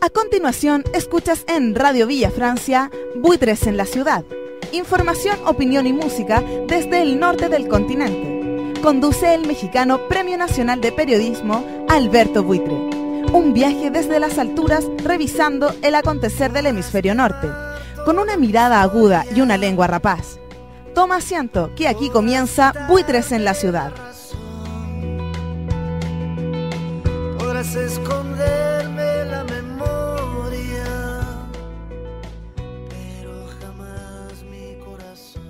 A continuación, escuchas en Radio Villa Francia, Buitres en la Ciudad. Información, opinión y música desde el norte del continente. Conduce el mexicano Premio Nacional de Periodismo, Alberto Buitre. Un viaje desde las alturas revisando el acontecer del hemisferio norte, con una mirada aguda y una lengua rapaz. Toma asiento, que aquí comienza Buitres en la Ciudad. Podrás esconderme la memoria, pero jamás mi corazón.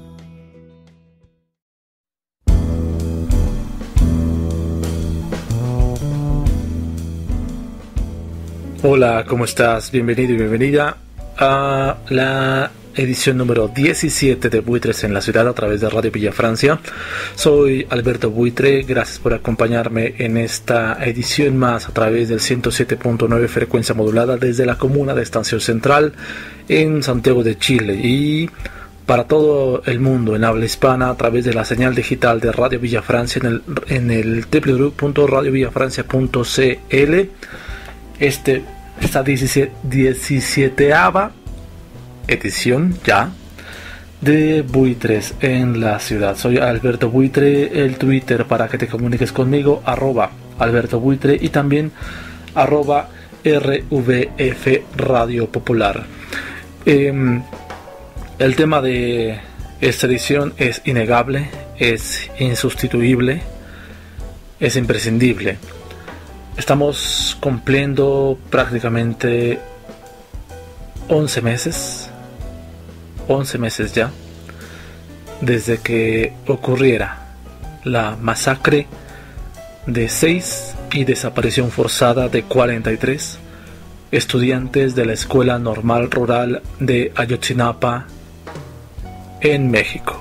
Hola, ¿cómo estás? Bienvenido y bienvenida a la edición número 17 de Buitres en la Ciudad a través de Radio Villa Francia. Soy Alberto Buitre, gracias por acompañarme en esta edición más a través del 107.9 frecuencia modulada desde la comuna de Estación Central en Santiago de Chile y para todo el mundo en habla hispana a través de la señal digital de Radio Villa Francia en el www.radiovillafrancia.cl. Esta 17ª edición ya de Buitres en la Ciudad. Soy Alberto Buitre, el Twitter para que te comuniques conmigo, @Alberto Buitre y también @RVF Radio Popular. El tema de esta edición es innegable, es insustituible, es imprescindible. Estamos cumpliendo prácticamente 11 meses ya desde que ocurriera la masacre de 6 y desaparición forzada de 43 estudiantes de la Escuela Normal Rural de Ayotzinapa en México.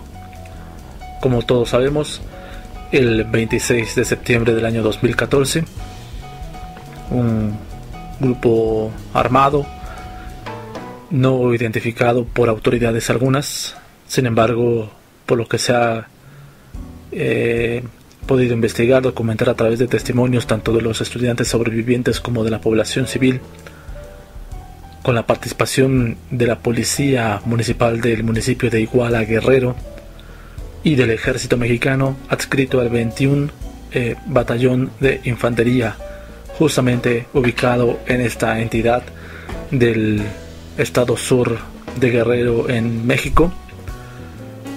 Como todos sabemos, el 26 de septiembre del año 2014, un grupo armado no identificado por autoridades algunas, sin embargo, por lo que se ha podido investigar, documentar a través de testimonios tanto de los estudiantes sobrevivientes como de la población civil, con la participación de la Policía Municipal del municipio de Iguala Guerrero y del Ejército Mexicano adscrito al 21 Batallón de Infantería, justamente ubicado en esta entidad del estado sur de Guerrero en México.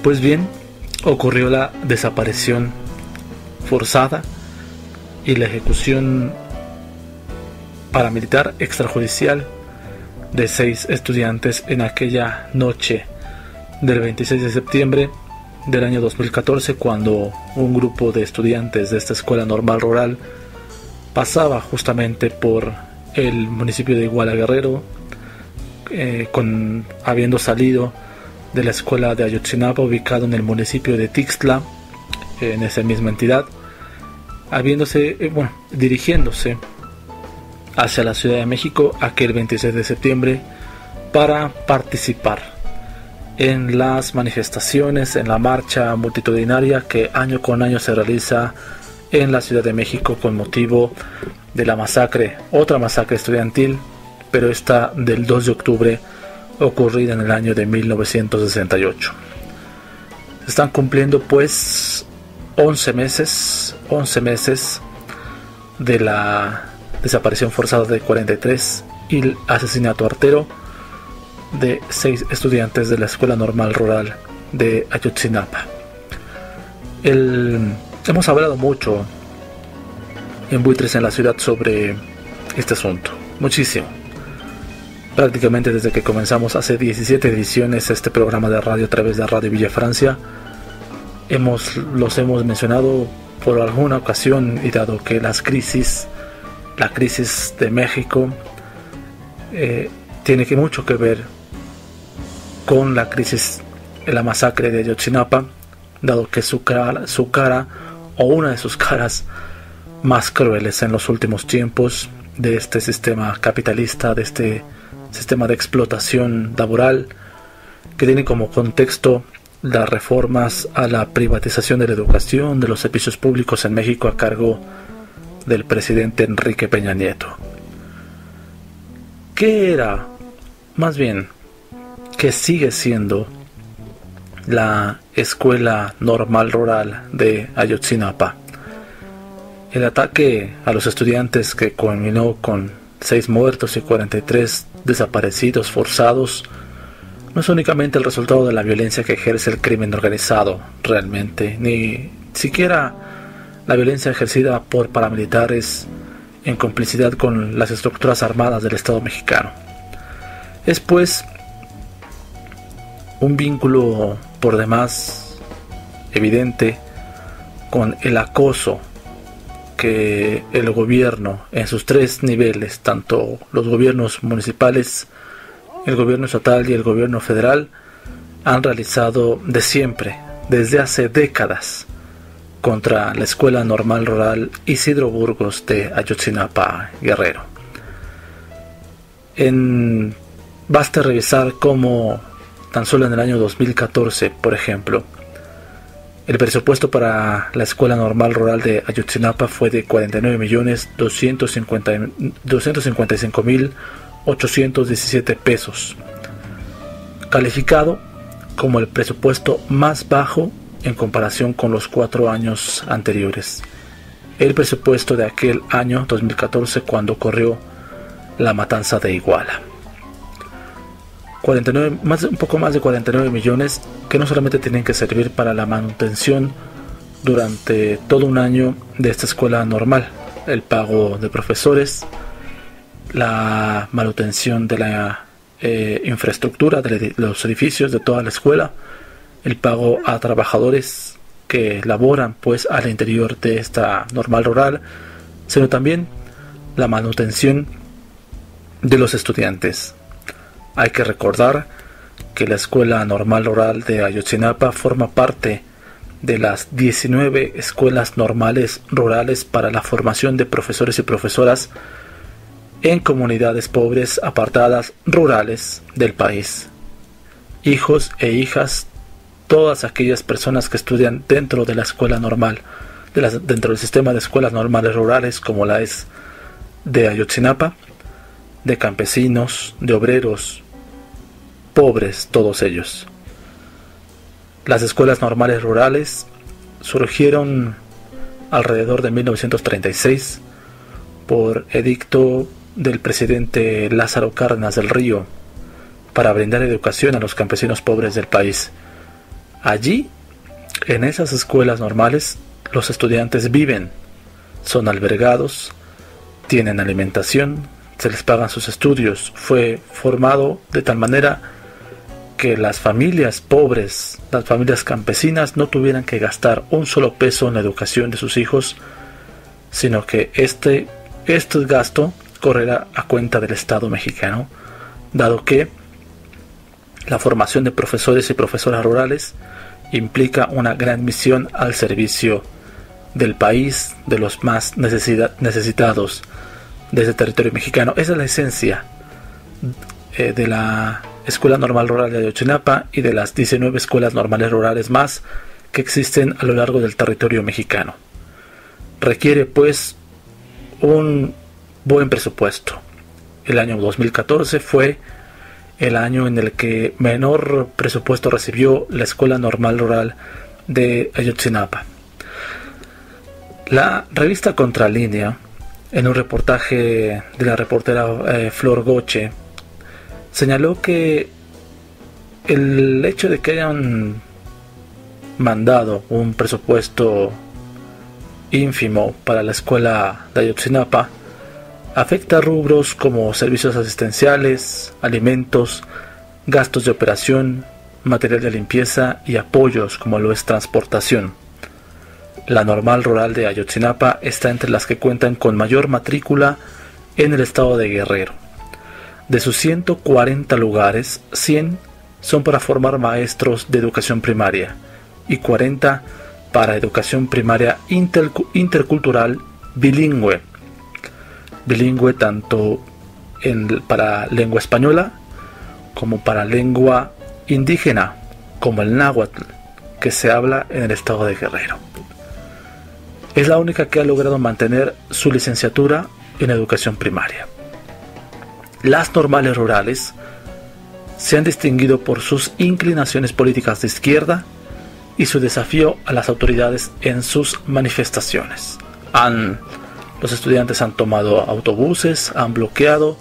Pues bien, ocurrió la desaparición forzada y la ejecución paramilitar extrajudicial de 6 estudiantes en aquella noche del 26 de septiembre del año 2014, cuando un grupo de estudiantes de esta escuela normal rural pasaba justamente por el municipio de Iguala Guerrero, habiendo salido de la escuela de Ayotzinapa ubicado en el municipio de Tixtla, en esa misma entidad, dirigiéndose hacia la Ciudad de México aquel 26 de septiembre para participar en las manifestaciones, en la marcha multitudinaria que año con año se realiza en la Ciudad de México con motivo de la masacre, otra masacre estudiantil, pero esta del 2 de octubre, ocurrida en el año de 1968. Se están cumpliendo pues 11 meses de la desaparición forzada de 43 y el asesinato artero de 6 estudiantes de la Escuela Normal Rural de Ayotzinapa. Hemos hablado mucho en Buitres en la Ciudad sobre este asunto, muchísimo. Prácticamente desde que comenzamos hace 17 ediciones este programa de radio a través de Radio Villa Francia, los hemos mencionado por alguna ocasión, y dado que la crisis de México tiene mucho que ver con la masacre de Ayotzinapa, dado que su cara o una de sus caras más crueles en los últimos tiempos de este sistema capitalista, de este sistema de explotación laboral, que tiene como contexto las reformas a la privatización de la educación, de los servicios públicos en México a cargo del presidente Enrique Peña Nieto. ¿Qué era? Más bien, ¿qué sigue siendo la Escuela Normal Rural de Ayotzinapa? El ataque a los estudiantes, que culminó con 6 muertos y 43 desaparecidos forzados, no es únicamente el resultado de la violencia que ejerce el crimen organizado realmente, ni siquiera la violencia ejercida por paramilitares en complicidad con las estructuras armadas del Estado mexicano. Es pues un vínculo por demás evidente con el acoso que el gobierno en sus 3 niveles, tanto los gobiernos municipales, el gobierno estatal y el gobierno federal, han realizado de siempre, desde hace décadas, contra la Escuela Normal Rural Isidro Burgos de Ayotzinapa, Guerrero. Basta revisar cómo tan solo en el año 2014, por ejemplo, el presupuesto para la Escuela Normal Rural de Ayotzinapa fue de 49.255.817 pesos, calificado como el presupuesto más bajo en comparación con los 4 años anteriores. El presupuesto de aquel año 2014, cuando ocurrió la matanza de Iguala. Un poco más de 49 millones que no solamente tienen que servir para la manutención durante todo un año de esta escuela normal, el pago de profesores, la manutención de la infraestructura de los edificios de toda la escuela, el pago a trabajadores que laboran pues al interior de esta normal rural, sino también la manutención de los estudiantes. Hay que recordar que la Escuela Normal Rural de Ayotzinapa forma parte de las 19 escuelas normales rurales para la formación de profesores y profesoras en comunidades pobres apartadas rurales del país. Hijos e hijas, todas aquellas personas que estudian dentro de la escuela normal, dentro del sistema de escuelas normales rurales, como la es de Ayotzinapa, de campesinos, de obreros, pobres, todos ellos. Las escuelas normales rurales surgieron alrededor de 1936 por edicto del presidente Lázaro Cárdenas del Río para brindar educación a los campesinos pobres del país. Allí, en esas escuelas normales, los estudiantes viven, son albergados, tienen alimentación, se les pagan sus estudios. Fue formado de tal manera que las familias pobres, las familias campesinas, no tuvieran que gastar un solo peso en la educación de sus hijos, sino que este gasto correrá a cuenta del Estado mexicano, dado que la formación de profesores y profesoras rurales implica una gran misión al servicio del país, de los más necesitados de ese territorio mexicano. Esa es la esencia de la Escuela Normal Rural de Ayotzinapa y de las 19 escuelas normales rurales más que existen a lo largo del territorio mexicano. Requiere pues un buen presupuesto. El año 2014 fue el año en el que menor presupuesto recibió la Escuela Normal Rural de Ayotzinapa. La revista Contralínea, en un reportaje de la reportera Flor Goche, señaló que el hecho de que hayan mandado un presupuesto ínfimo para la escuela de Ayotzinapa afecta a rubros como servicios asistenciales, alimentos, gastos de operación, material de limpieza y apoyos como lo es transportación. La Normal Rural de Ayotzinapa está entre las que cuentan con mayor matrícula en el estado de Guerrero. De sus 140 lugares, 100 son para formar maestros de educación primaria y 40 para educación primaria intercultural bilingüe. Bilingüe tanto para lengua española como para lengua indígena, como el náhuatl, que se habla en el estado de Guerrero. Es la única que ha logrado mantener su licenciatura en educación primaria. las normales rurales se han distinguido por sus inclinaciones políticas de izquierda y su desafío a las autoridades en sus manifestaciones. Los estudiantes han tomado autobuses, han bloqueado,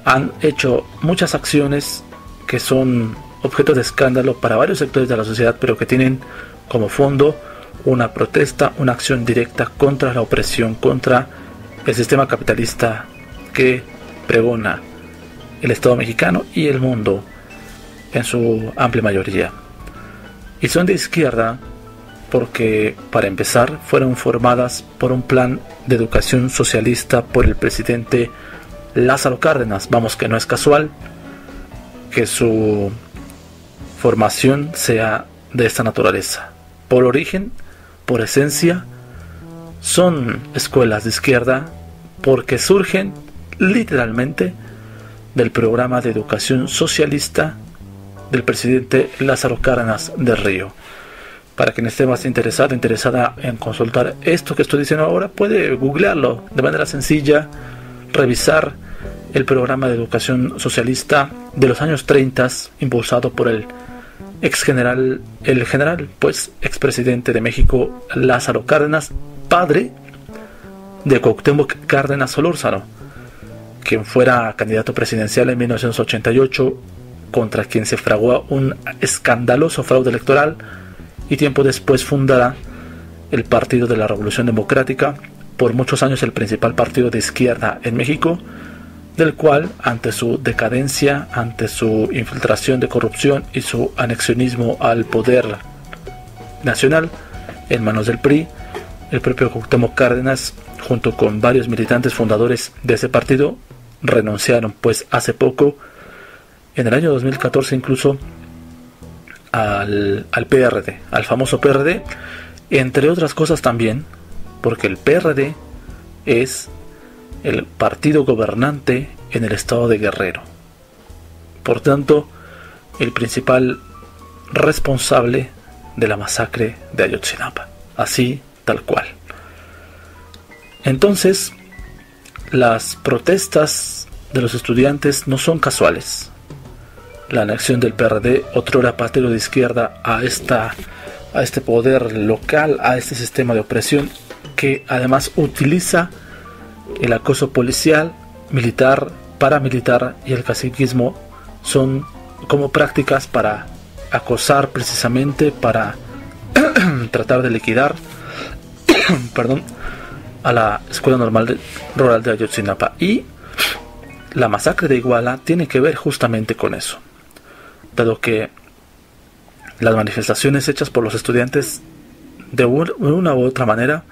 han hecho muchas acciones que son objeto de escándalo para varios sectores de la sociedad, pero que tienen como fondo una protesta, una acción directa contra la opresión, contra el sistema capitalista que pregona el Estado mexicano y el mundo en su amplia mayoría. Y son de izquierda porque, para empezar, fueron formadas por un plan de educación socialista por el presidente Lázaro Cárdenas. Vamos, que no es casual que su formación sea de esta naturaleza. Por origen, por esencia, son escuelas de izquierda porque surgen literalmente del programa de educación socialista del presidente Lázaro Cárdenas del Río. Para quien esté más interesada en consultar esto que estoy diciendo ahora, puede googlearlo de manera sencilla, revisar el programa de educación socialista de los años 30, impulsado por el expresidente de México, Lázaro Cárdenas, padre de Cuauhtémoc Cárdenas Solórzano, quien fuera candidato presidencial en 1988, contra quien se fraguó un escandaloso fraude electoral, y tiempo después fundará el Partido de la Revolución Democrática, por muchos años el principal partido de izquierda en México, del cual, ante su decadencia, ante su infiltración de corrupción y su anexionismo al poder nacional en manos del PRI, el propio Cuauhtémoc Cárdenas, junto con varios militantes fundadores de ese partido, renunciaron pues hace poco, en el año 2014 incluso, al PRD, al famoso PRD, entre otras cosas también porque el PRD es el partido gobernante en el estado de Guerrero, por tanto el principal responsable de la masacre de Ayotzinapa, así tal cual. Entonces, las protestas de los estudiantes no son casuales. La anexión del PRD, otrora partido de izquierda, a este poder local, a este sistema de opresión, que además utiliza el acoso policial, militar, paramilitar y el caciquismo, son como prácticas para acosar, precisamente para tratar de liquidar a la Escuela Normal Rural de Ayotzinapa. Y la masacre de Iguala tiene que ver justamente con eso, dado que las manifestaciones hechas por los estudiantes de una u otra manera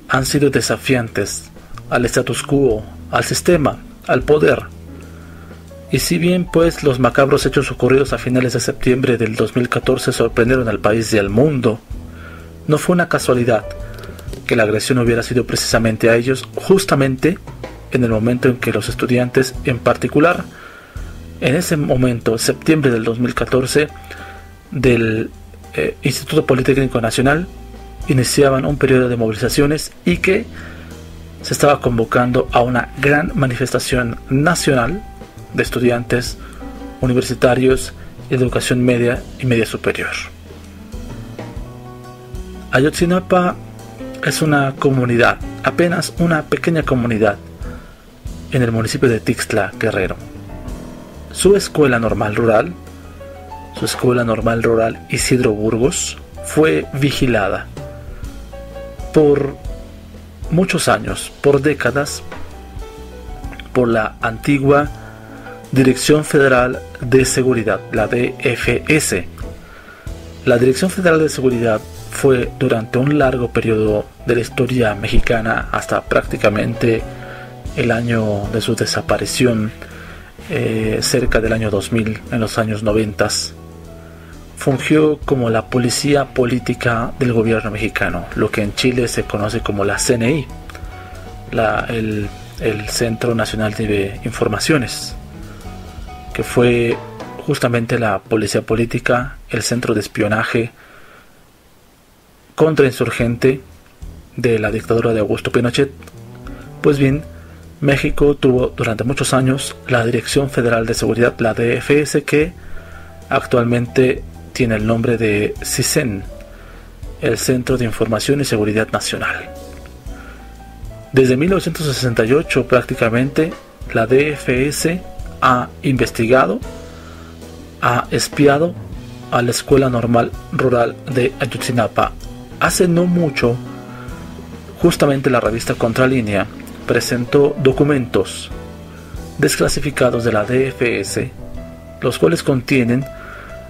han sido desafiantes al status quo, al sistema, al poder. Y si bien pues los macabros hechos ocurridos a finales de septiembre del 2014 sorprendieron al país y al mundo, no fue una casualidad que la agresión hubiera sido precisamente a ellos, justamente en el momento en que los estudiantes, en particular en ese momento, septiembre del 2014, del Instituto Politécnico Nacional, iniciaban un periodo de movilizaciones y que se estaba convocando a una gran manifestación nacional de estudiantes universitarios de educación media y media superior. Ayotzinapa es una comunidad, apenas una pequeña comunidad en el municipio de Tixtla, Guerrero. Su escuela normal rural Isidro Burgos, fue vigilada por muchos años, por décadas, por la antigua Dirección Federal de Seguridad, la DFS. La Dirección Federal de Seguridad fue durante un largo periodo de la historia mexicana, hasta prácticamente el año de su desaparición, cerca del año 2000, en los años 90, fungió como la policía política del gobierno mexicano, lo que en Chile se conoce como la CNI, el Centro Nacional de Informaciones, que fue justamente la policía política, el centro de espionaje contrainsurgente de la dictadura de Augusto Pinochet. Pues bien, México tuvo durante muchos años la Dirección Federal de Seguridad, la DFS, que actualmente tiene el nombre de CISEN, el Centro de Información y Seguridad Nacional. Desde 1968 prácticamente la DFS ha investigado, ha espiado a la Escuela Normal Rural de Ayotzinapa. Hace no mucho, justamente la revista Contralínea presentó documentos desclasificados de la DFS, los cuales contienen,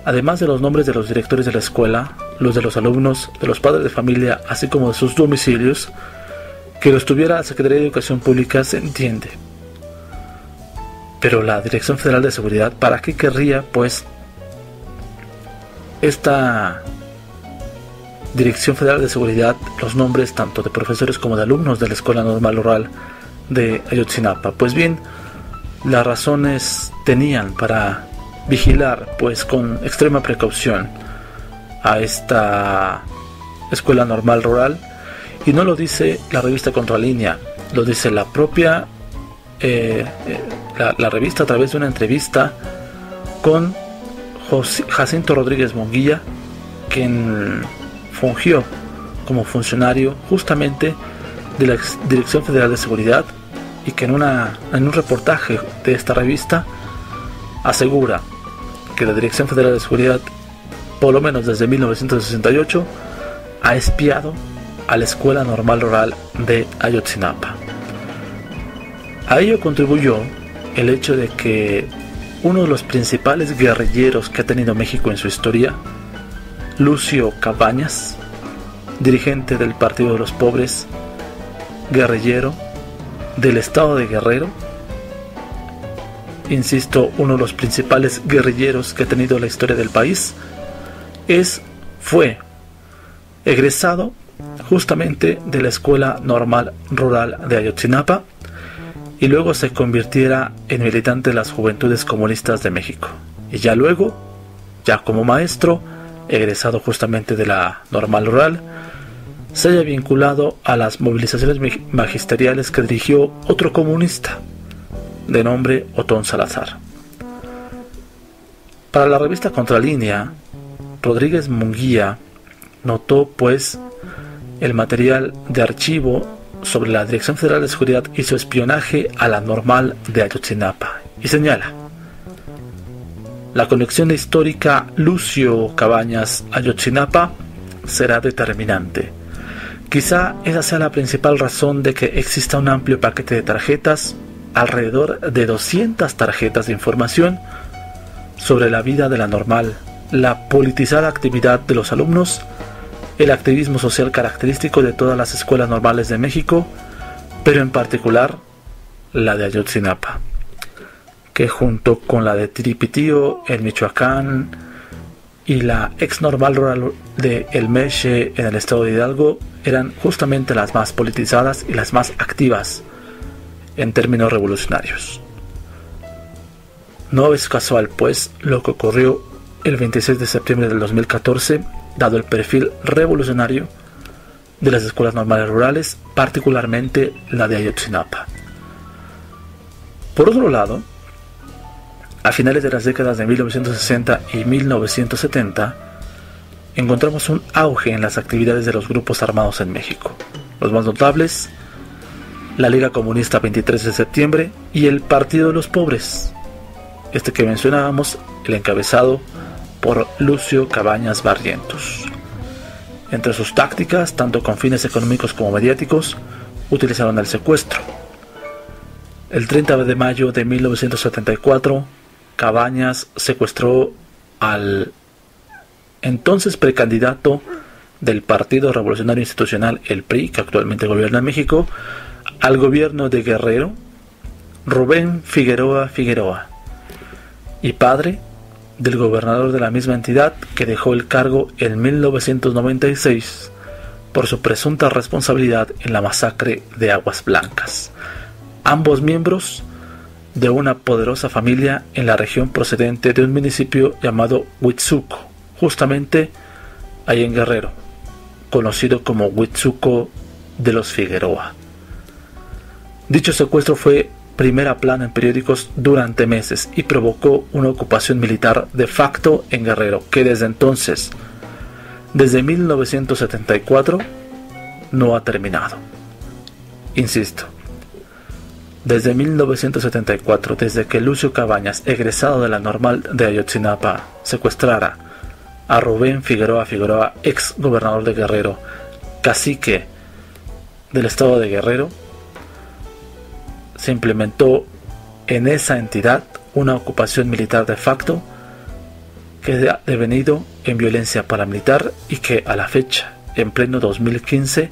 además de los nombres de los directores de la escuela, los de los alumnos, de los padres de familia, así como de sus domicilios, que los tuviera la Secretaría de Educación Pública, se entiende. Pero la Dirección Federal de Seguridad, ¿para qué querría, pues, esta Dirección Federal de Seguridad los nombres tanto de profesores como de alumnos de la Escuela Normal Rural de Ayotzinapa? Pues bien, las razones tenían para vigilar, pues, con extrema precaución a esta Escuela Normal Rural, y no lo dice la revista Contralínea, lo dice la propia la revista a través de una entrevista con Jacinto Rodríguez Munguía, quien fungió como funcionario justamente de la Dirección Federal de Seguridad, y que en un reportaje de esta revista asegura que la Dirección Federal de Seguridad, por lo menos desde 1968, ha espiado a la Escuela Normal Rural de Ayotzinapa. A ello contribuyó el hecho de que uno de los principales guerrilleros que ha tenido México en su historia, Lucio Cabañas, dirigente del Partido de los Pobres, guerrillero del estado de Guerrero, insisto, uno de los principales guerrilleros que ha tenido la historia del país, fue egresado justamente de la Escuela Normal Rural de Ayotzinapa, y luego se convirtiera en militante de las Juventudes Comunistas de México, y ya luego, ya como maestro egresado justamente de la Normal Rural, se haya vinculado a las movilizaciones magisteriales que dirigió otro comunista de nombre Otón Salazar. Para la revista Contralínea, Rodríguez Munguía notó, pues, el material de archivo sobre la Dirección Federal de Seguridad y su espionaje a la Normal de Ayotzinapa, y señala: la conexión histórica Lucio Cabañas Ayotzinapa será determinante. Quizá esa sea la principal razón de que exista un amplio paquete de tarjetas, alrededor de 200 tarjetas de información sobre la vida de la Normal, la politizada actividad de los alumnos, el activismo social característico de todas las escuelas normales de México, pero en particular la de Ayotzinapa, que junto con la de Tiripitío en Michoacán y la ex Normal Rural de El Meche en el estado de Hidalgo eran justamente las más politizadas y las más activas en términos revolucionarios. No es casual, pues, lo que ocurrió el 26 de septiembre del 2014, dado el perfil revolucionario de las escuelas normales rurales, particularmente la de Ayotzinapa. Por otro lado, a finales de las décadas de 1960 y 1970, encontramos un auge en las actividades de los grupos armados en México. Los más notables: la Liga Comunista 23 de septiembre y el Partido de los Pobres, este que mencionábamos, el encabezado por Lucio Cabañas Barrientos. Entre sus tácticas, tanto con fines económicos como mediáticos, utilizaron el secuestro. El 30 de mayo de 1974, Cabañas secuestró al entonces precandidato del Partido Revolucionario Institucional, el PRI, que actualmente gobierna en México, al gobierno de Guerrero, Rubén Figueroa, y padre del gobernador de la misma entidad, que dejó el cargo en 1996 por su presunta responsabilidad en la masacre de Aguas Blancas. Ambos miembros de una poderosa familia en la región procedente de un municipio llamado Huitzuco, justamente ahí en Guerrero, conocido como Huitzuco de los Figueroa. Dicho secuestro fue primera plana en periódicos durante meses y provocó una ocupación militar de facto en Guerrero, que desde entonces, desde 1974, no ha terminado. Insisto, desde 1974, desde que Lucio Cabañas, egresado de la Normal de Ayotzinapa, secuestrara a Rubén Figueroa, ex gobernador de Guerrero, cacique del estado de Guerrero, se implementó en esa entidad una ocupación militar de facto que ha devenido en violencia paramilitar y que a la fecha, en pleno 2015,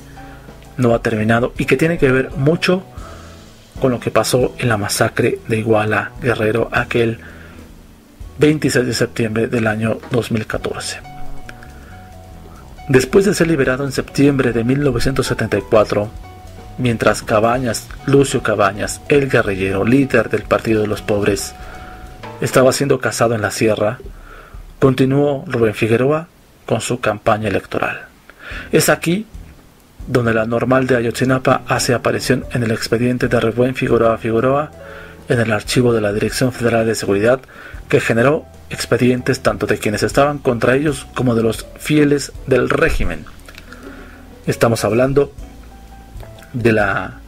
no ha terminado y que tiene que ver mucho con lo que pasó en la masacre de Iguala, Guerrero, aquel 26 de septiembre del año 2014. Después de ser liberado en septiembre de 1974, mientras Lucio Cabañas, el guerrillero, líder del Partido de los Pobres, estaba siendo cazado en la sierra, continuó Rubén Figueroa con su campaña electoral. Es aquí donde la Normal de Ayotzinapa hace aparición en el expediente de Rubén Figueroa en el archivo de la Dirección Federal de Seguridad, que generó expedientes tanto de quienes estaban contra ellos como de los fieles del régimen. Estamos hablando de la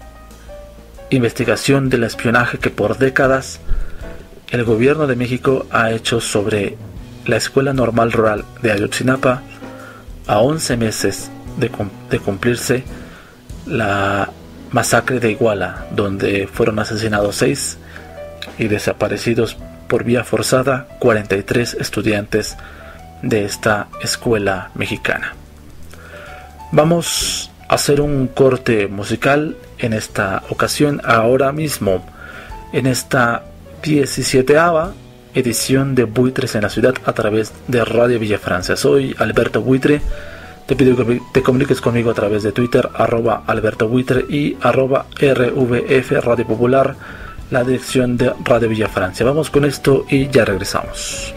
investigación del espionaje que por décadas el gobierno de México ha hecho sobre la Escuela Normal Rural de Ayotzinapa, a 11 meses de cumplirse la masacre de Iguala, donde fueron asesinados 6 y desaparecidos por vía forzada 43 estudiantes de esta escuela mexicana. Vamos a hacer un corte musical en esta ocasión, ahora mismo, en esta 17ª edición de Buitres en la Ciudad a través de Radio Villa Francia. Soy Alberto Buitre. Te pido que te comuniques conmigo a través de Twitter, @AlbertoBuitre y @RVF Radio Popular, la dirección de Radio Villa Francia. Vamos con esto y ya regresamos.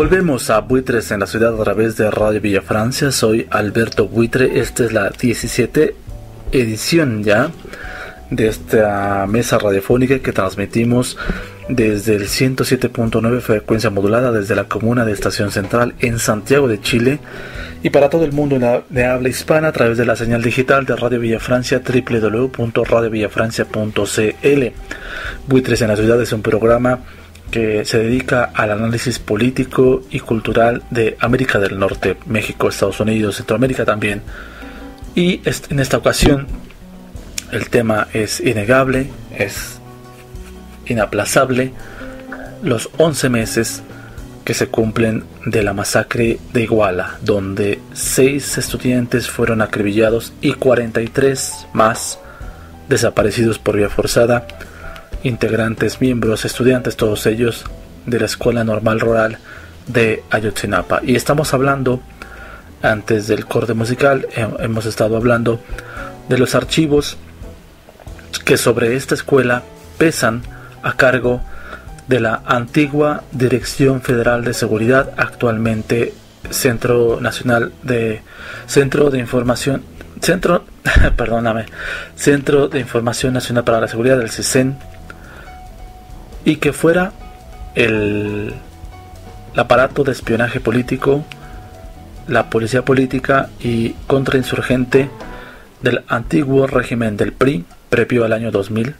Volvemos a Buitres en la ciudad a través de Radio Villa Francia. Soy Alberto Buitre. Esta es la 17 edición ya de esta mesa radiofónica que transmitimos desde el 107.9 frecuencia modulada desde la comuna de Estación Central en Santiago de Chile y para todo el mundo de habla hispana a través de la señal digital de Radio Villa Francia, www.radiovillafrancia.cl. Buitres en la ciudad es un programa que se dedica al análisis político y cultural de América del Norte, México, Estados Unidos, Centroamérica también. Y en esta ocasión el tema es innegable, es inaplazable, los 11 meses que se cumplen de la masacre de Iguala, donde 6 estudiantes fueron acribillados y 43 más desaparecidos por vía forzada, integrantes, miembros, estudiantes, todos ellos de la Escuela Normal Rural de Ayotzinapa. Y estamos hablando, antes del corte musical, hemos estado hablando de los archivos que sobre esta escuela pesan a cargo de la antigua Dirección Federal de Seguridad, actualmente Centro de Información Nacional para la Seguridad, del CISEN, y que fuera el aparato de espionaje político, la policía política y contrainsurgente del antiguo régimen del PRI previo al año 2000,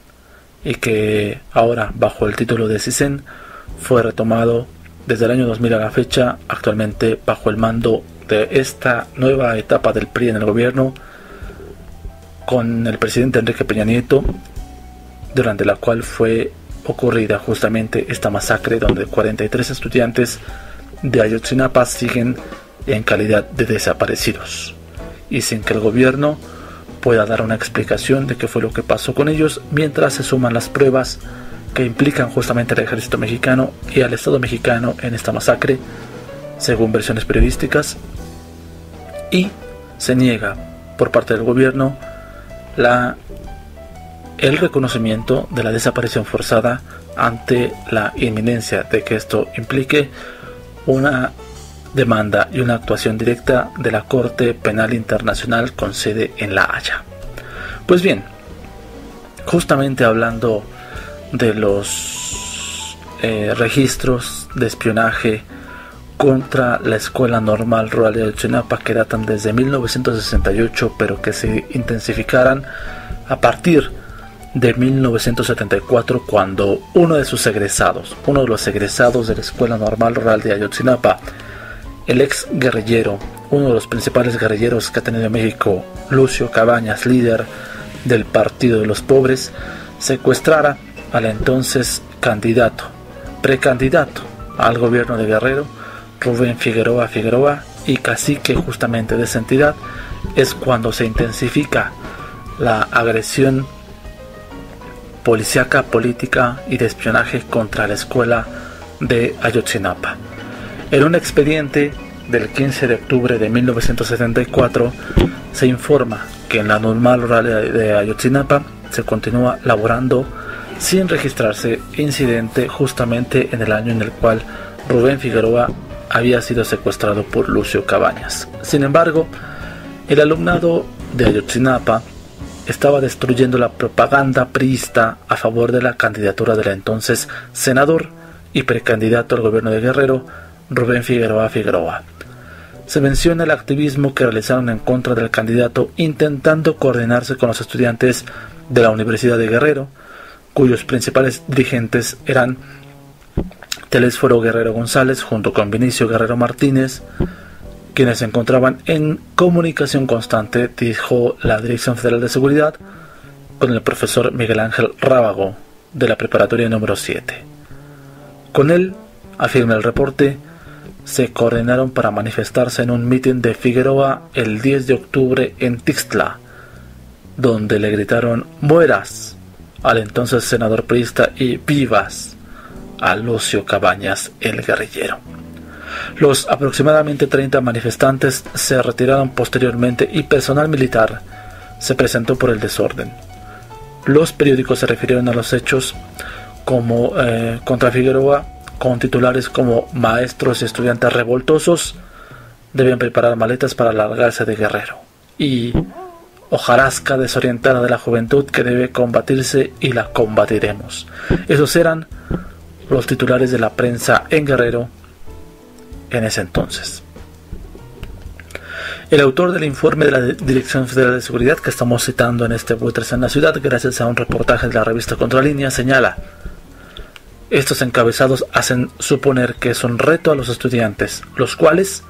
y que ahora bajo el título de CISEN fue retomado desde el año 2000 a la fecha, actualmente bajo el mando de esta nueva etapa del PRI en el gobierno con el presidente Enrique Peña Nieto, durante la cual fue ocurrida justamente esta masacre donde 43 estudiantes de Ayotzinapa siguen en calidad de desaparecidos y sin que el gobierno pueda dar una explicación de qué fue lo que pasó con ellos, mientras se suman las pruebas que implican justamente al ejército mexicano y al Estado mexicano en esta masacre, según versiones periodísticas, y se niega por parte del gobierno el reconocimiento de la desaparición forzada ante la inminencia de que esto implique una demanda y una actuación directa de la Corte Penal Internacional con sede en La Haya. Pues bien, justamente hablando de los registros de espionaje contra la Escuela Normal Rural de Ayotzinapa, que datan desde 1968, pero que se intensificaran a partir de 1974, cuando uno de los egresados de la Escuela Normal Rural de Ayotzinapa, el ex guerrillero, uno de los principales guerrilleros que ha tenido México, Lucio Cabañas, líder del Partido de los Pobres, secuestrara al entonces precandidato al gobierno de Guerrero, Rubén Figueroa y cacique justamente de esa entidad, es cuando se intensifica la agresión policíaca, política y de espionaje contra la escuela de Ayotzinapa. En un expediente del 15 de octubre de 1974 se informa que en la Normal Rural de Ayotzinapa se continúa laborando sin registrarse incidente justamente en el año en el cual Rubén Figueroa había sido secuestrado por Lucio Cabañas. Sin embargo, el alumnado de Ayotzinapa estaba destruyendo la propaganda priista a favor de la candidatura del entonces senador y precandidato al gobierno de Guerrero, Rubén Figueroa. Se menciona el activismo que realizaron en contra del candidato, intentando coordinarse con los estudiantes de la Universidad de Guerrero, cuyos principales dirigentes eran Telésforo Guerrero González junto con Vinicio Guerrero Martínez, quienes se encontraban en comunicación constante, dijo la Dirección Federal de Seguridad, con el profesor Miguel Ángel Rábago de la preparatoria número 7. Con él, afirma el reporte, se coordinaron para manifestarse en un mitin de Figueroa el 10 de octubre en Tixtla, donde le gritaron "mueras" al entonces senador priista y "vivas" a Lucio Cabañas, el guerrillero. Los aproximadamente 30 manifestantes se retiraron posteriormente y personal militar se presentó por el desorden. Los periódicos se refirieron a los hechos como contra Figueroa con titulares como maestros y estudiantes revoltosos deben preparar maletas para largarse de Guerrero, y hojarasca desorientada de la juventud que debe combatirse y la combatiremos. Esos eran los titulares de la prensa en Guerrero en ese entonces. El autor del informe de la Dirección Federal de Seguridad que estamos citando en este Buitres en la Ciudad, gracias a un reportaje de la revista Contralínea, señala: estos encabezados hacen suponer que es un reto a los estudiantes, los cuales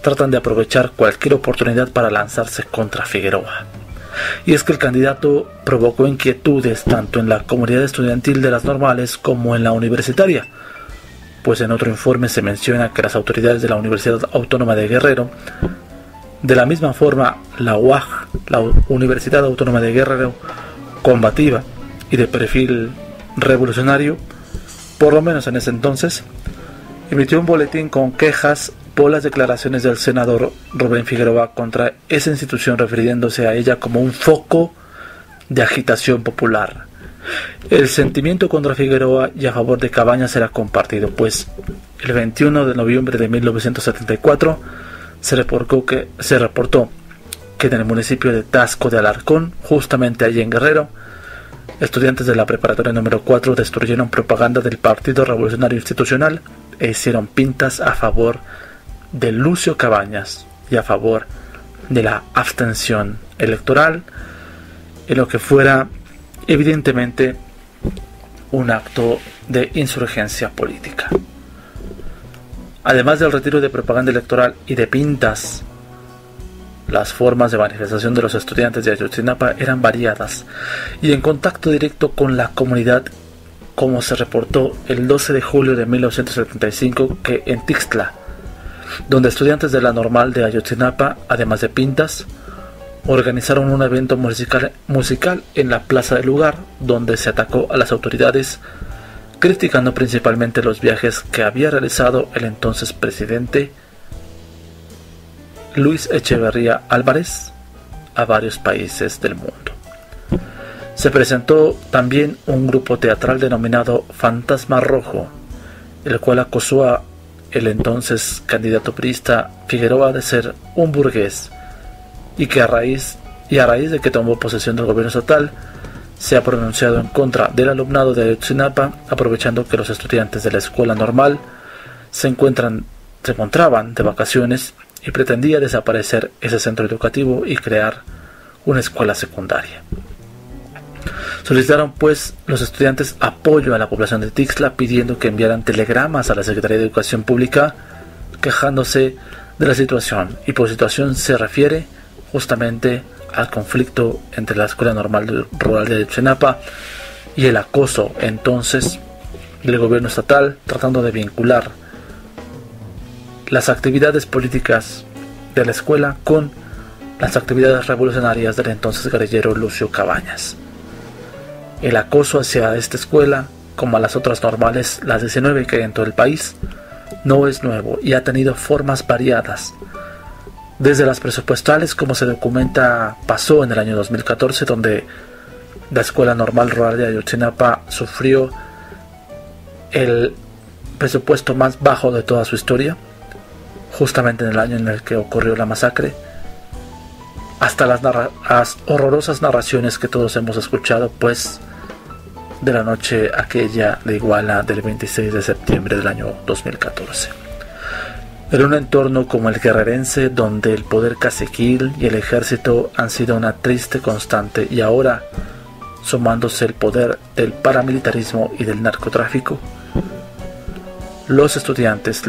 tratan de aprovechar cualquier oportunidad para lanzarse contra Figueroa. Y es que el candidato provocó inquietudes tanto en la comunidad estudiantil de las normales como en la universitaria, pues en otro informe se menciona que las autoridades de la Universidad Autónoma de Guerrero, de la misma forma la UAG, la Universidad Autónoma de Guerrero, combativa y de perfil revolucionario, por lo menos en ese entonces, emitió un boletín con quejas por las declaraciones del senador Rubén Figueroa contra esa institución, refiriéndose a ella como un foco de agitación popular. El sentimiento contra Figueroa y a favor de Cabañas era compartido, pues el 21 de noviembre de 1974 se reportó que en el municipio de Taxco de Alarcón, justamente allí en Guerrero, estudiantes de la preparatoria número 4 destruyeron propaganda del Partido Revolucionario Institucional e hicieron pintas a favor de Lucio Cabañas y a favor de la abstención electoral, en lo que fuera evidentemente un acto de insurgencia política. Además del retiro de propaganda electoral y de pintas, las formas de manifestación de los estudiantes de Ayotzinapa eran variadas y en contacto directo con la comunidad, como se reportó el 12 de julio de 1975 que en Tixtla, donde estudiantes de la normal de Ayotzinapa, además de pintas, organizaron un evento musical en la plaza del lugar, donde se atacó a las autoridades, criticando principalmente los viajes que había realizado el entonces presidente Luis Echeverría Álvarez a varios países del mundo. Se presentó también un grupo teatral denominado Fantasma Rojo, el cual acusó a el entonces candidato priista Figueroa de ser un burgués y a raíz de que tomó posesión del gobierno estatal se ha pronunciado en contra del alumnado de Ayotzinapa, aprovechando que los estudiantes de la escuela normal se encontraban de vacaciones y pretendía desaparecer ese centro educativo y crear una escuela secundaria. Solicitaron pues los estudiantes apoyo a la población de Tixtla, pidiendo que enviaran telegramas a la Secretaría de Educación Pública quejándose de la situación, y por situación se refiere justamente al conflicto entre la Escuela Normal Rural de Ayotzinapa y el acoso entonces del gobierno estatal, tratando de vincular las actividades políticas de la escuela con las actividades revolucionarias del entonces guerrillero Lucio Cabañas. El acoso hacia esta escuela, como a las otras normales, las 19 que hay en todo el país, no es nuevo y ha tenido formas variadas. Desde las presupuestales, como se documenta, pasó en el año 2014, donde la Escuela Normal Rural de Ayotzinapa sufrió el presupuesto más bajo de toda su historia, justamente en el año en el que ocurrió la masacre, hasta las horrorosas narraciones que todos hemos escuchado, pues, de la noche aquella de Iguala del 26 de septiembre del año 2014. En un entorno como el guerrerense, donde el poder caciquil y el ejército han sido una triste constante, y ahora sumándose el poder del paramilitarismo y del narcotráfico, las estudiantes,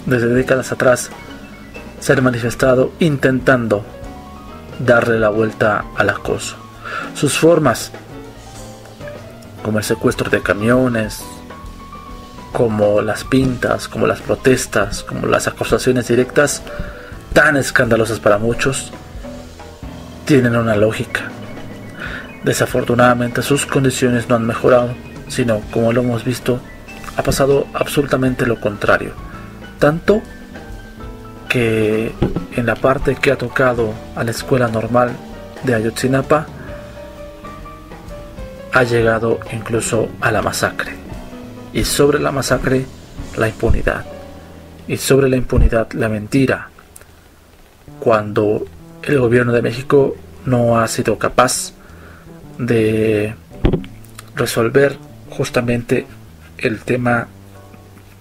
desde décadas atrás, se han manifestado intentando darle la vuelta al acoso. Sus formas, como el secuestro de camiones, como las pintas, como las protestas, como las acusaciones directas, tan escandalosas para muchos, tienen una lógica. Desafortunadamente sus condiciones no han mejorado, sino, como lo hemos visto, ha pasado absolutamente lo contrario. Tanto que en la parte que ha tocado a la escuela normal de Ayotzinapa, ha llegado incluso a la masacre. y sobre la masacre la impunidad, y sobre la impunidad la mentira, cuando el gobierno de México no ha sido capaz de resolver justamente el tema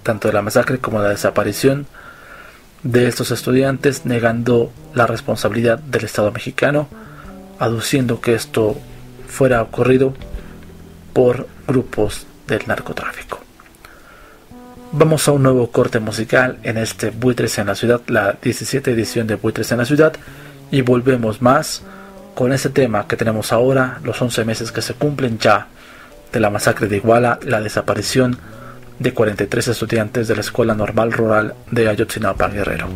tanto de la masacre como de la desaparición de estos estudiantes, negando la responsabilidad del Estado mexicano, aduciendo que esto fuera ocurrido por grupos del narcotráfico. Vamos a un nuevo corte musical en este Buitres en la Ciudad, la 17 edición de Buitres en la Ciudad, y volvemos más con este tema que tenemos ahora, los 11 meses que se cumplen ya de la masacre de Iguala, la desaparición de 43 estudiantes de la Escuela Normal Rural de Ayotzinapa, Guerrero.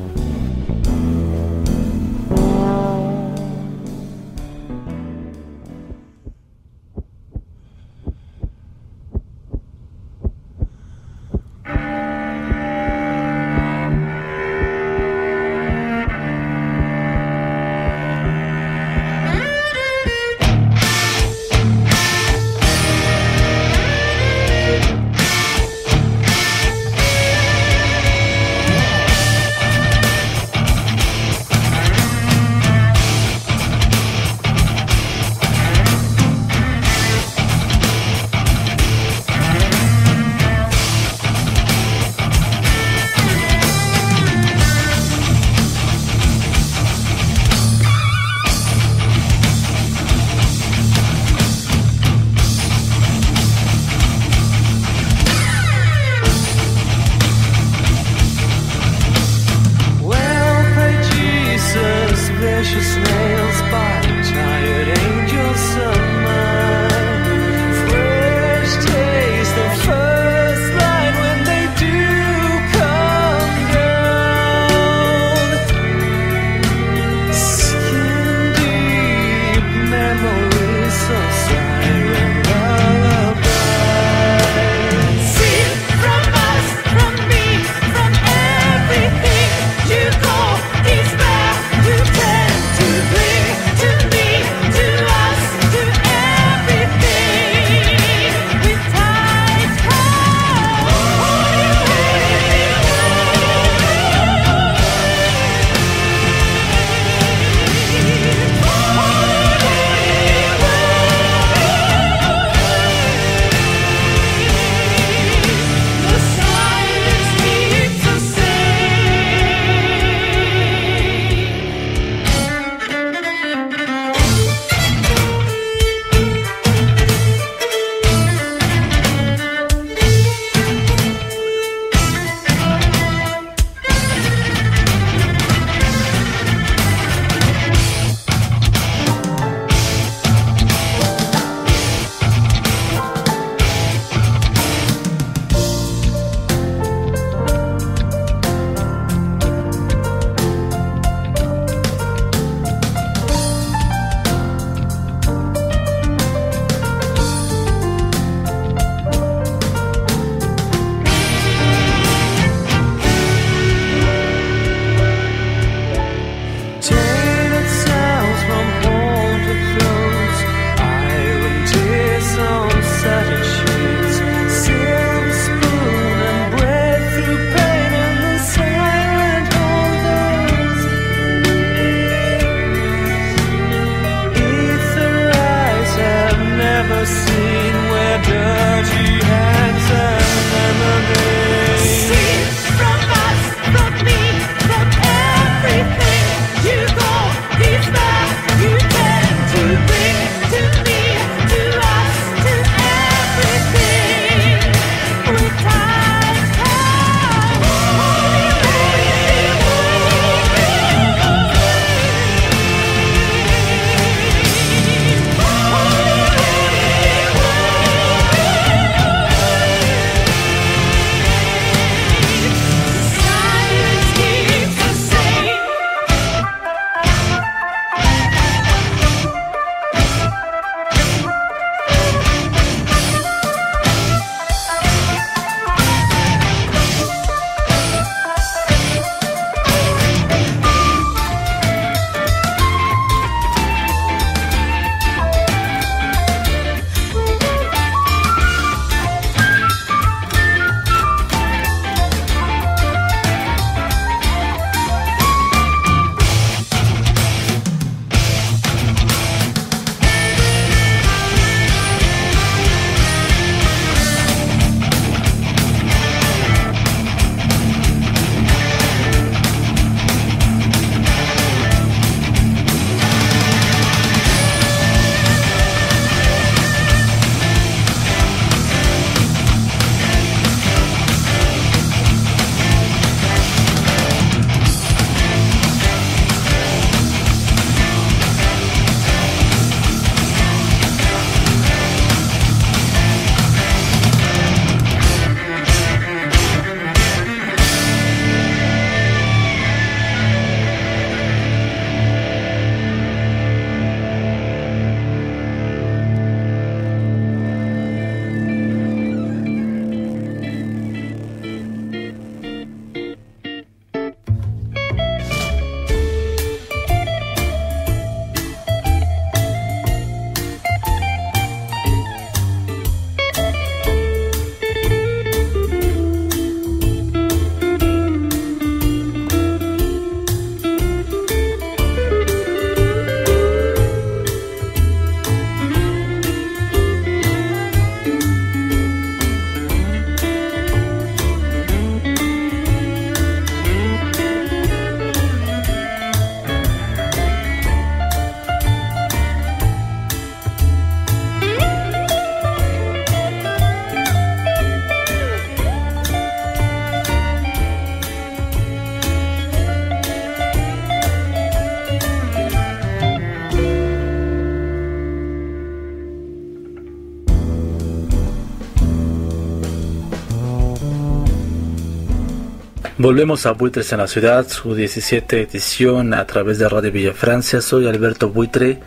Volvemos a Buitres en la Ciudad, su 17 edición a través de Radio Villa Francia. Soy Alberto Buitre.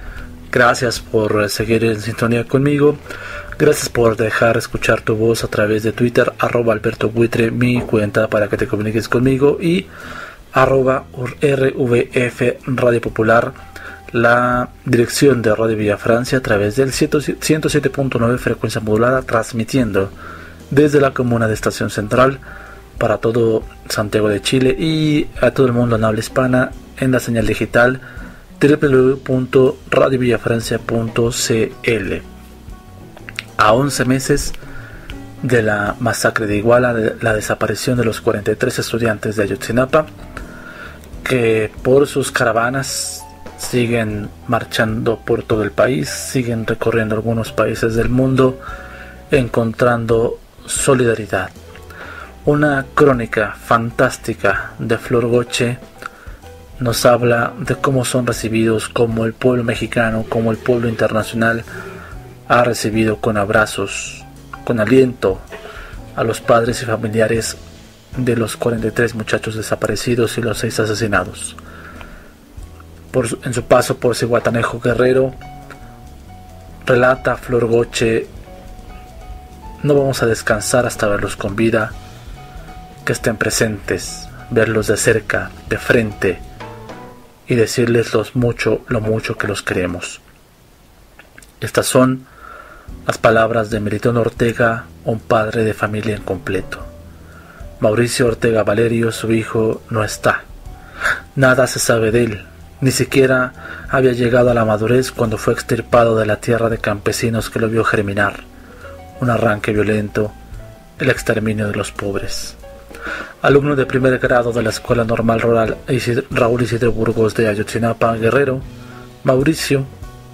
Gracias por seguir en sintonía conmigo. Gracias por dejar escuchar tu voz a través de Twitter, @Alberto Buitre, mi cuenta para que te comuniques conmigo, y @RVF Radio Popular, la dirección de Radio Villa Francia a través del 107.9 frecuencia modulada, transmitiendo desde la comuna de Estación Central para todo Santiago de Chile y a todo el mundo en habla hispana en la señal digital www.radiovillafrancia.cl. A 11 meses de la masacre de Iguala, de la desaparición de los 43 estudiantes de Ayotzinapa, que por sus caravanas siguen marchando por todo el país, siguen recorriendo algunos países del mundo, encontrando solidaridad. Una crónica fantástica de Flor Goche nos habla de cómo son recibidos, como el pueblo mexicano, como el pueblo internacional ha recibido con abrazos, con aliento a los padres y familiares de los 43 muchachos desaparecidos y los 6 asesinados. En su paso por Zihuatanejo, Guerrero, relata Flor Goche: no vamos a descansar hasta verlos con vida, que estén presentes, verlos de cerca, de frente, y decirles lo mucho que los queremos. Estas son las palabras de Melitón Ortega, un padre de familia incompleto. Mauricio Ortega Valerio, su hijo, no está. Nada se sabe de él, ni siquiera había llegado a la madurez cuando fue extirpado de la tierra de campesinos que lo vio germinar. Un arranque violento, el exterminio de los pobres. Alumno de primer grado de la Escuela Normal Rural Raúl Isidro Burgos de Ayotzinapa, Guerrero, Mauricio,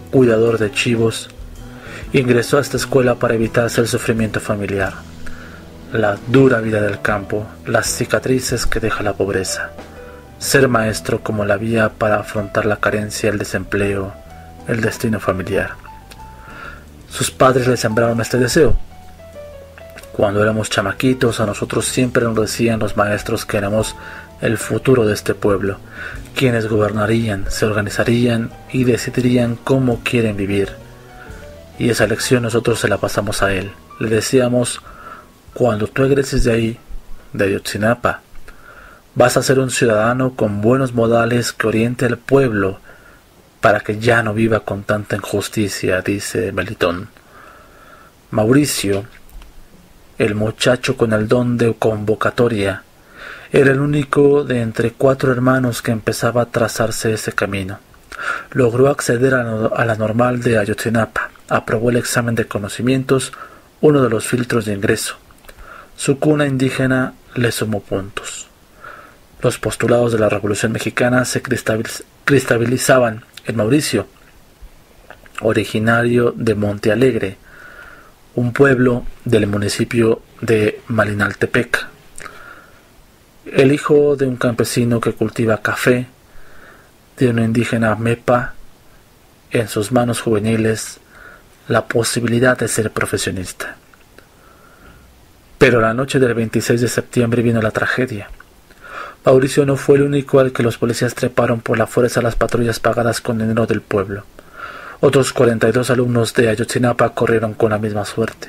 cuidador de chivos, ingresó a esta escuela para evitarse el sufrimiento familiar, la dura vida del campo, las cicatrices que deja la pobreza. Ser maestro como la vía para afrontar la carencia, el desempleo, el destino familiar. Sus padres le sembraron este deseo. Cuando éramos chamaquitos, a nosotros siempre nos decían los maestros que éramos el futuro de este pueblo, quienes gobernarían, se organizarían y decidirían cómo quieren vivir. Y esa lección nosotros se la pasamos a él. Le decíamos: cuando tú egreses de ahí, de Ayotzinapa, vas a ser un ciudadano con buenos modales que oriente al pueblo para que ya no viva con tanta injusticia, dice Melitón. Mauricio, el muchacho con el don de convocatoria, era el único de entre 4 hermanos que empezaba a trazarse ese camino. Logró acceder a la normal de Ayotzinapa, aprobó el examen de conocimientos, uno de los filtros de ingreso. Su cuna indígena le sumó puntos. Los postulados de la Revolución Mexicana se cristalizaban en Mauricio, originario de Monte Alegre, un pueblo del municipio de Malinaltepec. El hijo de un campesino que cultiva café, de una indígena mepa, en sus manos juveniles la posibilidad de ser profesionista. Pero la noche del 26 de septiembre vino la tragedia. Mauricio no fue el único al que los policías treparon por la fuerza a las patrullas pagadas con dinero del pueblo. Otros 42 alumnos de Ayotzinapa corrieron con la misma suerte.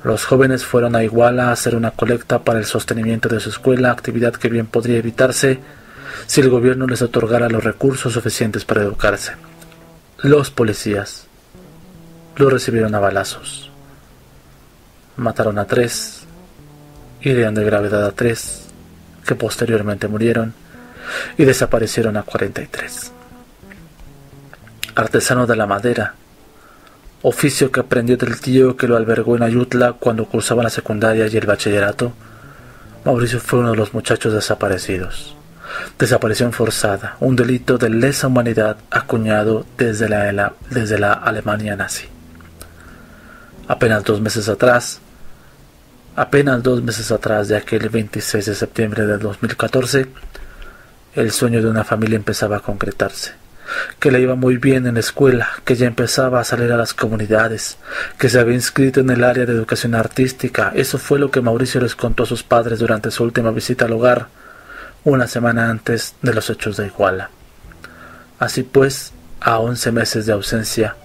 Los jóvenes fueron a Iguala a hacer una colecta para el sostenimiento de su escuela, actividad que bien podría evitarse si el gobierno les otorgara los recursos suficientes para educarse. Los policías los recibieron a balazos. Mataron a 3, hirieron de gravedad a 3, que posteriormente murieron, y desaparecieron a 43. Artesano de la madera, oficio que aprendió del tío que lo albergó en Ayutla cuando cursaba la secundaria y el bachillerato, Mauricio fue uno de los muchachos desaparecidos. Desaparición forzada, un delito de lesa humanidad acuñado desde la Alemania nazi. Apenas 2 meses atrás de aquel 26 de septiembre de 2014, el sueño de una familia empezaba a concretarse. que le iba muy bien en la escuela, que ya empezaba a salir a las comunidades, que se había inscrito en el área de educación artística. Eso fue lo que Mauricio les contó a sus padres durante su última visita al hogar, una semana antes de los hechos de Iguala. Así pues, a 11 meses de ausencia,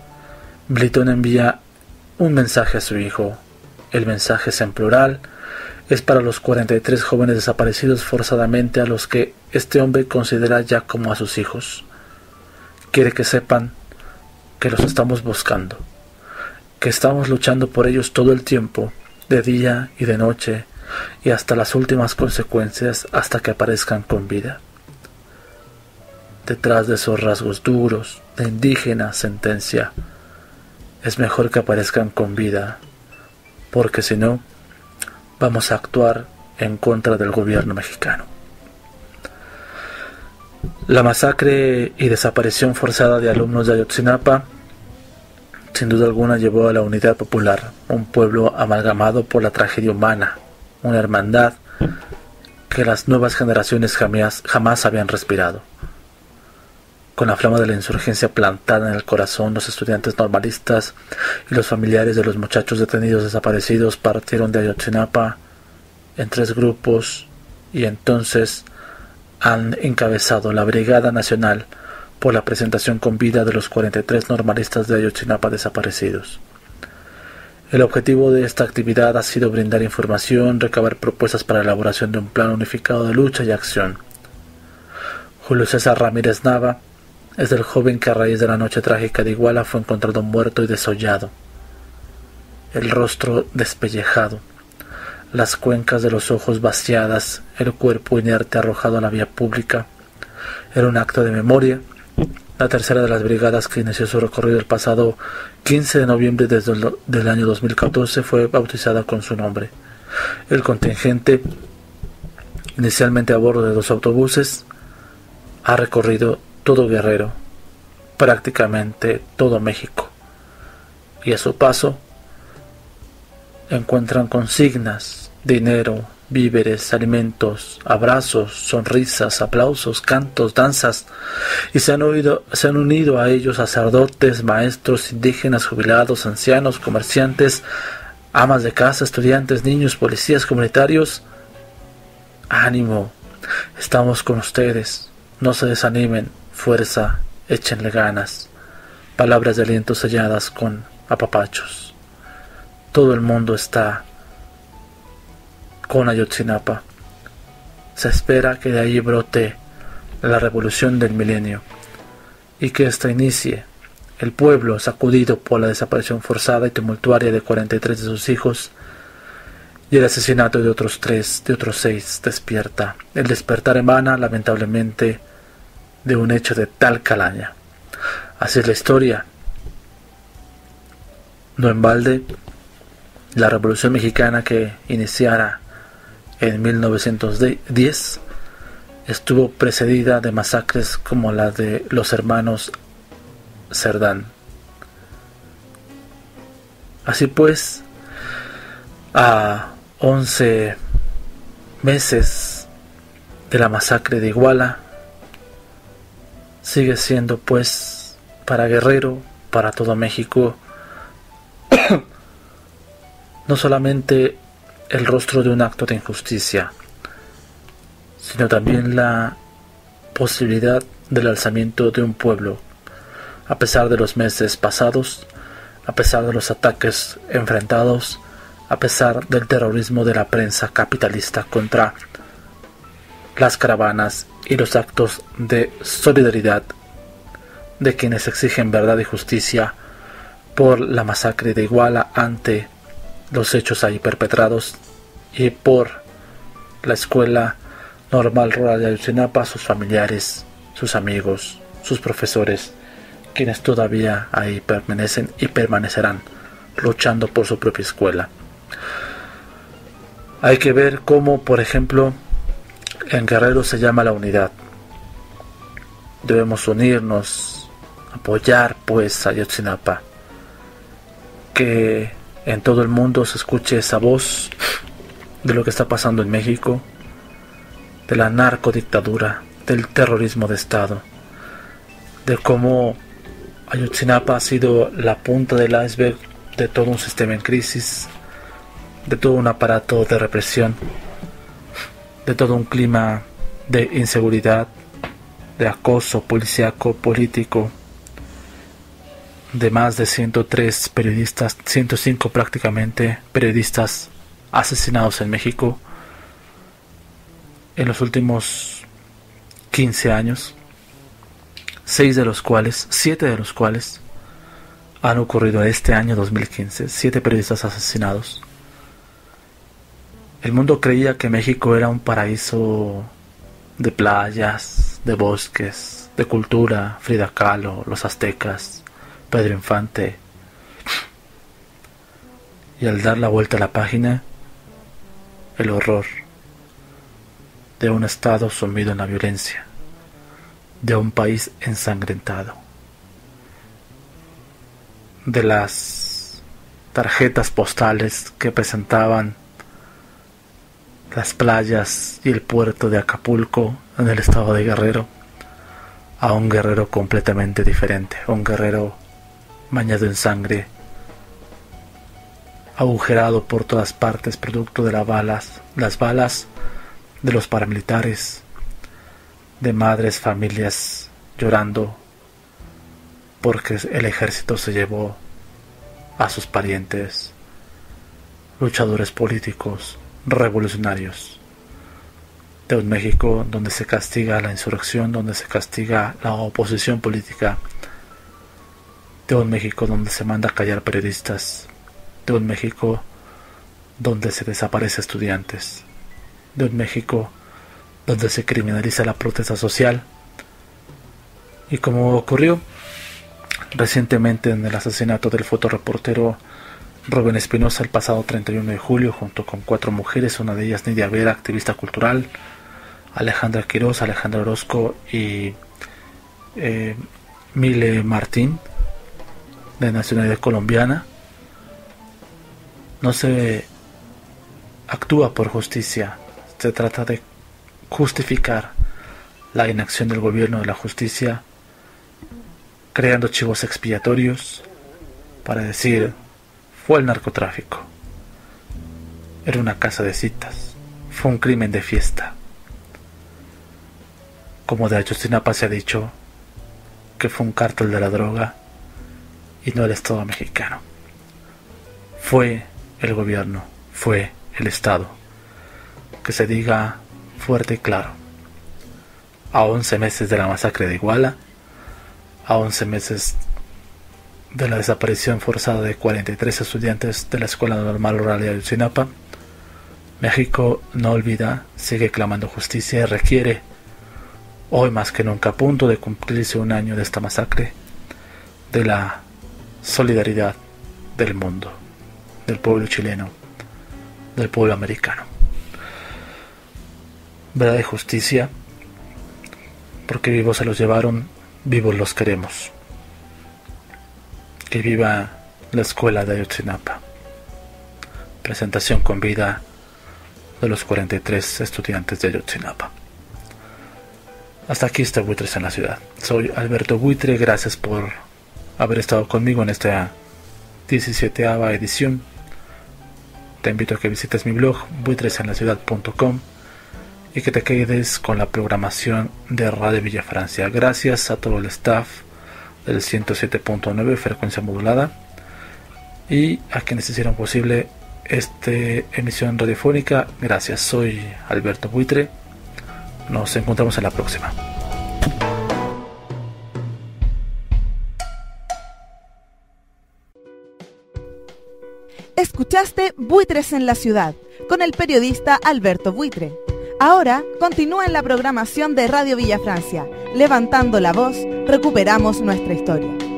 Blyton envía un mensaje a su hijo. El mensaje es en plural, es para los 43 jóvenes desaparecidos forzadamente a los que este hombre considera ya como a sus hijos. Quiere que sepan que los estamos buscando, que estamos luchando por ellos todo el tiempo, de día y de noche, y hasta las últimas consecuencias, hasta que aparezcan con vida. Detrás de esos rasgos duros, de indígena sentencia, es mejor que aparezcan con vida, porque si no, vamos a actuar en contra del gobierno mexicano. La masacre y desaparición forzada de alumnos de Ayotzinapa sin duda alguna llevó a la unidad popular, un pueblo amalgamado por la tragedia humana, una hermandad que las nuevas generaciones jamás habían respirado. Con la flama de la insurgencia plantada en el corazón, los estudiantes normalistas y los familiares de los muchachos detenidos desaparecidos partieron de Ayotzinapa en 3 grupos y entonces han encabezado la Brigada Nacional por la presentación con vida de los 43 normalistas de Ayotzinapa desaparecidos. El objetivo de esta actividad ha sido brindar información, recabar propuestas para la elaboración de un plan unificado de lucha y acción. Julio César Ramírez Nava es el joven que a raíz de la noche trágica de Iguala fue encontrado muerto y desollado, el rostro despellejado, las cuencas de los ojos vaciadas, el cuerpo inerte arrojado a la vía pública. Era un acto de memoria. La tercera de las brigadas que inició su recorrido el pasado 15 de noviembre del año 2014 fue bautizada con su nombre. El contingente, inicialmente a bordo de 2 autobuses, ha recorrido todo Guerrero, prácticamente todo México, y a su paso encuentran consignas, dinero, víveres, alimentos, abrazos, sonrisas, aplausos, cantos, danzas, y se han unido a ellos sacerdotes, maestros, indígenas, jubilados, ancianos, comerciantes, amas de casa, estudiantes, niños, policías comunitarios. Ánimo, estamos con ustedes, no se desanimen, fuerza, échenle ganas. Palabras de aliento selladas con apapachos. Todo el mundo está con Ayotzinapa. Se espera que de ahí brote la revolución del milenio y que ésta inicie. El pueblo, sacudido por la desaparición forzada y tumultuaria de 43 de sus hijos y el asesinato de otros 6, despierta. El despertar emana, lamentablemente, de un hecho de tal calaña. Así es la historia. No en balde, la Revolución Mexicana que iniciara en 1910 estuvo precedida de masacres como la de los hermanos Cerdán. Así pues, a 11 meses de la masacre de Iguala, sigue siendo pues para Guerrero, para todo México, no solamente el rostro de un acto de injusticia, sino también la posibilidad del alzamiento de un pueblo, a pesar de los meses pasados, a pesar de los ataques enfrentados, a pesar del terrorismo de la prensa capitalista contra las caravanas y los actos de solidaridad de quienes exigen verdad y justicia por la masacre de Iguala ante los hechos ahí perpetrados y por la Escuela Normal Rural de Ayotzinapa, sus familiares, sus amigos, sus profesores, quienes todavía ahí permanecen y permanecerán luchando por su propia escuela. Hay que ver cómo, por ejemplo, en Guerrero se llama la unidad. Debemos unirnos, apoyar pues a Ayotzinapa, que en todo el mundo se escuche esa voz de lo que está pasando en México, de la narcodictadura, del terrorismo de Estado, de cómo Ayotzinapa ha sido la punta del iceberg de todo un sistema en crisis, de todo un aparato de represión, de todo un clima de inseguridad, de acoso policíaco, político, de más de 103 periodistas, 105 prácticamente periodistas asesinados en México en los últimos 15 años, 7 de los cuales han ocurrido este año 2015, 7 periodistas asesinados. El mundo creía que México era un paraíso de playas, de bosques, de cultura, Frida Kahlo, los aztecas, Pedro Infante. Y al dar la vuelta a la página, el horror de un estado sumido en la violencia, de un país ensangrentado, de las tarjetas postales que presentaban las playas y el puerto de Acapulco en el estado de Guerrero, a un Guerrero completamente diferente, un Guerrero bañado en sangre, agujerado por todas partes producto de las balas de los paramilitares, de madres, familias llorando porque el ejército se llevó a sus parientes, luchadores políticos, revolucionarios, de un México donde se castiga la insurrección, donde se castiga la oposición política, de un México donde se manda a callar periodistas, de un México donde se desaparece estudiantes, de un México donde se criminaliza la protesta social, y como ocurrió recientemente en el asesinato del fotoreportero Rubén Espinosa el pasado 31 de julio, junto con 4 mujeres, una de ellas Nidia Vera, activista cultural, Alejandra Quiroz, Alejandra Orozco y Mile Martín, de nacionalidad colombiana. No se actúa por justicia, se trata de justificar la inacción del gobierno de la justicia, creando chivos expiatorios para decir: fue el narcotráfico, era una casa de citas, fue un crimen de fiesta. Como de Ayotzinapa se ha dicho que fue un cártel de la droga y no el Estado mexicano. Fue el gobierno, fue el Estado. Que se diga fuerte y claro. A 11 meses de la masacre de Iguala, a 11 meses de la desaparición forzada de 43 estudiantes de la Escuela Normal Rural de Ayotzinapa, México no olvida, sigue clamando justicia y requiere, hoy más que nunca, a punto de cumplirse un año de esta masacre, de la solidaridad del mundo, del pueblo chileno, del pueblo americano. Verdad y justicia, porque vivos se los llevaron, vivos los queremos. Que viva la escuela de Ayotzinapa. Presentación con vida de los 43 estudiantes de Ayotzinapa. Hasta aquí está Buitres en la Ciudad. Soy Alberto Buitre, gracias por haber estado conmigo en esta 17ª edición. Te invito a que visites mi blog buitresenlaciudad.com y que te quedes con la programación de Radio Villa Francia. Gracias a todo el staff del 107.9 frecuencia modulada y a quienes hicieron posible esta emisión radiofónica. Gracias, soy Alberto Buitre. Nos encontramos en la próxima. Escuchaste Buitres en la Ciudad con el periodista Alberto Buitre. Ahora continúa en la programación de Radio Villa Francia. Levantando la voz, recuperamos nuestra historia.